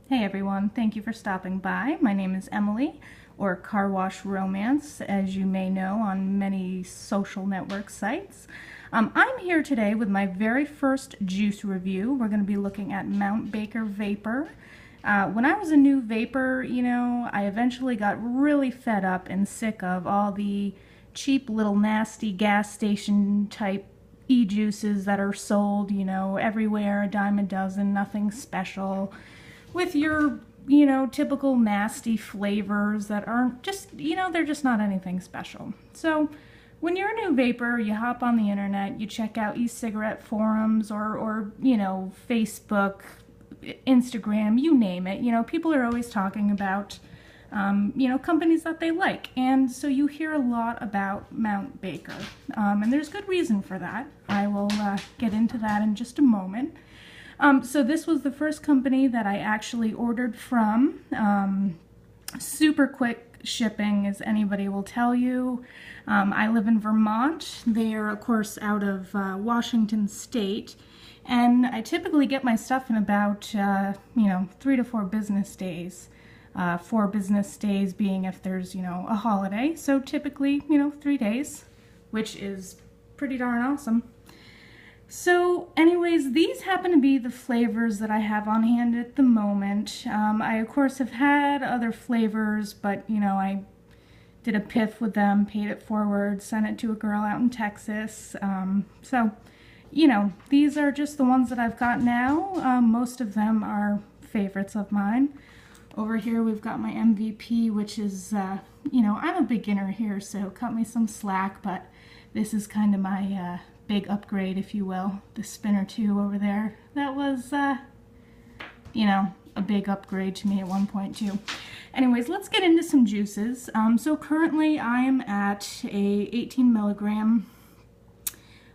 Hey everyone, thank you for stopping by. My name is Emily, or Car Wash Romance, as you may know on many social network sites. I'm here today with my very first juice review. We're going to be looking at Mount Baker Vapor. When I was a new vapor, I eventually got really fed up and sick of all the cheap little nasty gas station type e-juices that are sold, everywhere, a dime a dozen, nothing special, with your, typical nasty flavors that aren't just, they're just not anything special. So when you're a new vapor, you hop on the internet, you check out e-cigarette forums or Facebook, Instagram, you name it. People are always talking about, companies that they like. And so you hear a lot about Mount Baker. And there's good reason for that. I will get into that in just a moment. So this was the first company that I actually ordered from. Super quick shipping, as anybody will tell you. I live in Vermont. They are, of course, out of Washington State. And I typically get my stuff in about, 3 to 4 business days. 4 business days being if there's, a holiday. So typically, 3 days, which is pretty darn awesome. So anyways, these happen to be the flavors that I have on hand at the moment. I, of course, have had other flavors, but, I did a piff with them, paid it forward, sent it to a girl out in Texas. So, these are just the ones that I've got now. Most of them are favorites of mine. Over here, we've got my MVP, which is, I'm a beginner here, so cut me some slack, but this is kind of my, big upgrade, if you will. The spinner 2 over there. That was, a big upgrade to me at one point too. Anyways, let's get into some juices. So currently I am at a 18 milligram.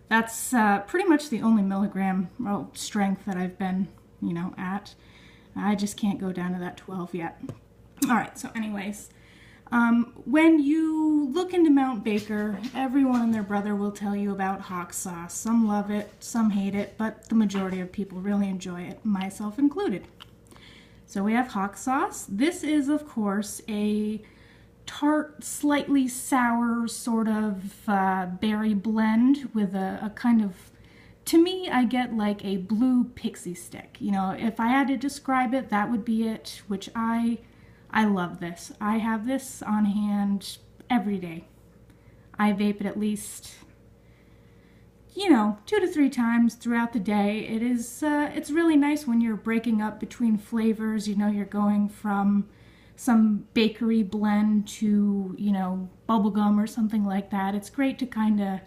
That's pretty much the only milligram strength that I've been, at. I just can't go down to that 12 yet. All right, so anyways, when you look into Mount Baker, everyone and their brother will tell you about hawk sauce. Some love it, some hate it, but the majority of people really enjoy it, myself included. So we have hawk sauce. This is, of course, a tart, slightly sour sort of berry blend with a kind of, to me, I get like a blue pixie stick. If I had to describe it, that would be it, which I love this. I have this on hand every day. I vape it at least, 2 to 3 times throughout the day. It is, it's really nice when you're breaking up between flavors. You're going from some bakery blend to, bubblegum or something like that. It's great to kind of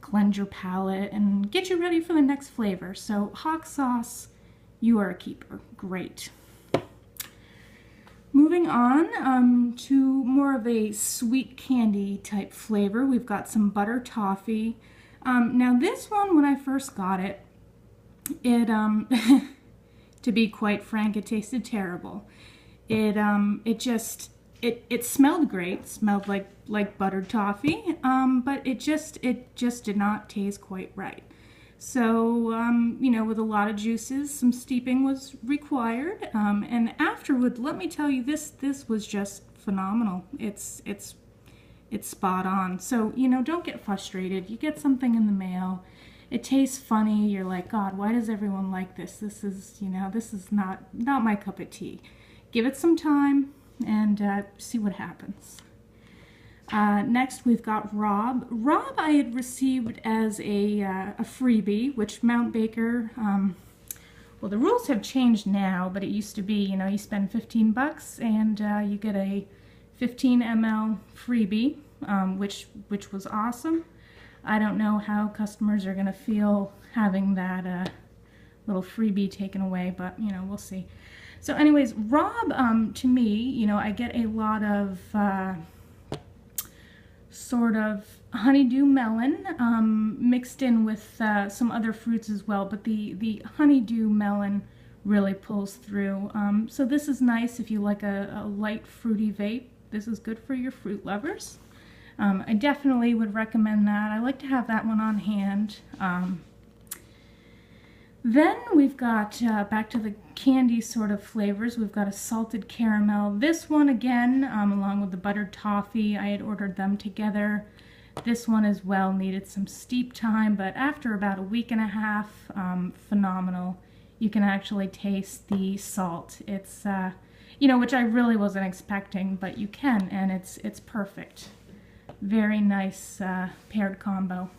cleanse your palate and get you ready for the next flavor. So hawk sauce, you are a keeper. Great. Moving on to more of a sweet candy type flavor, we've got some butter toffee. Now this one, when I first got it, to be quite frank, it tasted terrible. It smelled great, smelled like buttered toffee, but it just did not taste quite right. So, with a lot of juices, some steeping was required, and afterward, let me tell you, this was just phenomenal. It's spot on. So, don't get frustrated. You get something in the mail, it tastes funny, you're like, God, why does everyone like this? This is, this is not my cup of tea. Give it some time and see what happens. Next, we've got Rob. Rob I had received as a freebie, which Mount Baker, well, the rules have changed now, but it used to be, you spend $15 and you get a 15 ml freebie, which was awesome. I don't know how customers are going to feel having that little freebie taken away, but, we'll see. So anyways, Rob, to me, I get a lot of sort of honeydew melon mixed in with some other fruits as well, but the honeydew melon really pulls through. So this is nice if you like a light fruity vape. This is good for your fruit lovers. I definitely would recommend that. I like to have that one on hand. Then we've got, back to the candy sort of flavors, we've got a salted caramel. This one again, along with the buttered toffee, I had ordered them together. This one as well needed some steep time, but after about a week and a half, phenomenal. You can actually taste the salt. It's, which I really wasn't expecting, but you can, and it's perfect. Very nice paired combo.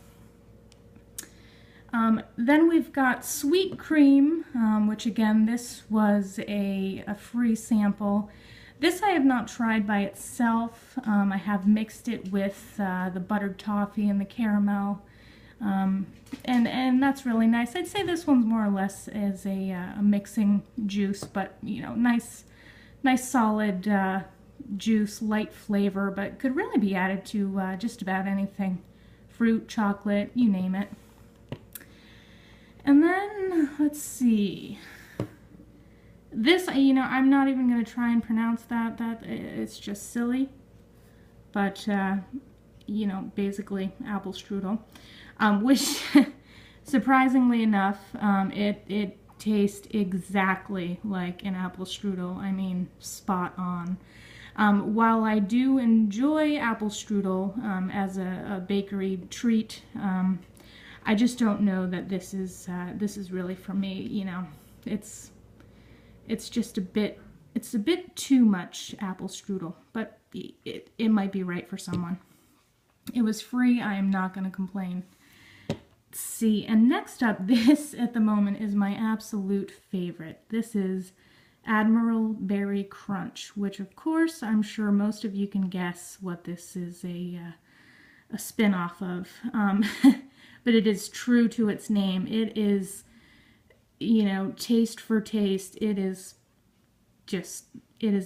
Then we've got sweet cream, which again, this was a free sample. This I have not tried by itself. I have mixed it with the buttered toffee and the caramel, and that's really nice. I'd say this one's more or less as a mixing juice, but nice solid juice, light flavor, but could really be added to just about anything. Fruit, chocolate, you name it. And then, let's see, this, I'm not even going to try and pronounce that, it's just silly, but, basically apple strudel, which, surprisingly enough, it tastes exactly like an apple strudel. I mean, spot on. While I do enjoy apple strudel as a bakery treat, I just don't know that this is really for me. It's just it's a bit too much apple strudel, but it might be right for someone. It was free. I am not going to complain. Let's see, and next up, this at the moment is my absolute favorite. This is Admiral Berry Crunch, which of course I'm sure most of you can guess what this is a spin-off of. But it is true to its name. It is, taste for taste. It is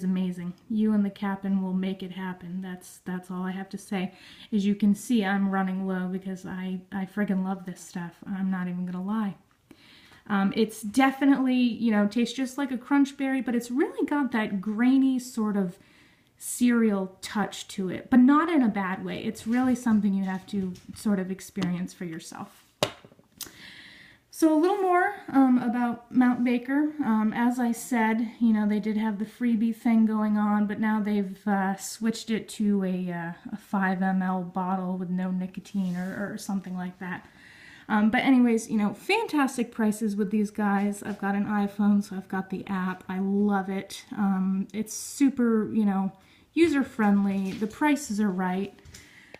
amazing. You and the captain will make it happen. That's all I have to say. As you can see, I'm running low because I friggin' love this stuff. I'm not even gonna lie. It's definitely, tastes just like a crunch berry, but it's really got that grainy sort of cereal touch to it, but not in a bad way. It's really something you have to sort of experience for yourself. So a little more about Mount Baker. As I said, they did have the freebie thing going on, but now they've switched it to a 5 ml bottle with no nicotine or something like that. But anyways, fantastic prices with these guys. I've got an iPhone, so I've got the app. I love it. It's super, user-friendly. The prices are right.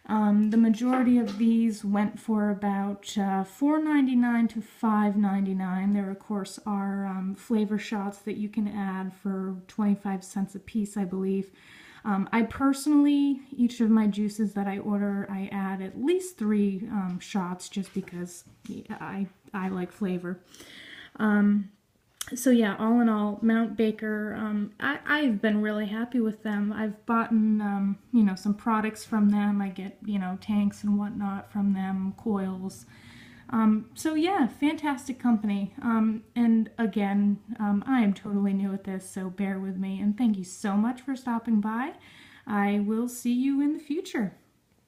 The majority of these went for about $4.99 to $5.99. There, of course, are flavor shots that you can add for 25 cents a piece, I believe. I personally, each of my juices that I order, I add at least 3 shots just because I like flavor. So yeah, all in all, Mount Baker, I've been really happy with them. I've bought some products from them. I get, tanks and whatnot from them, coils. So yeah, fantastic company. And again, I am totally new at this, so bear with me. And thank you so much for stopping by. I will see you in the future.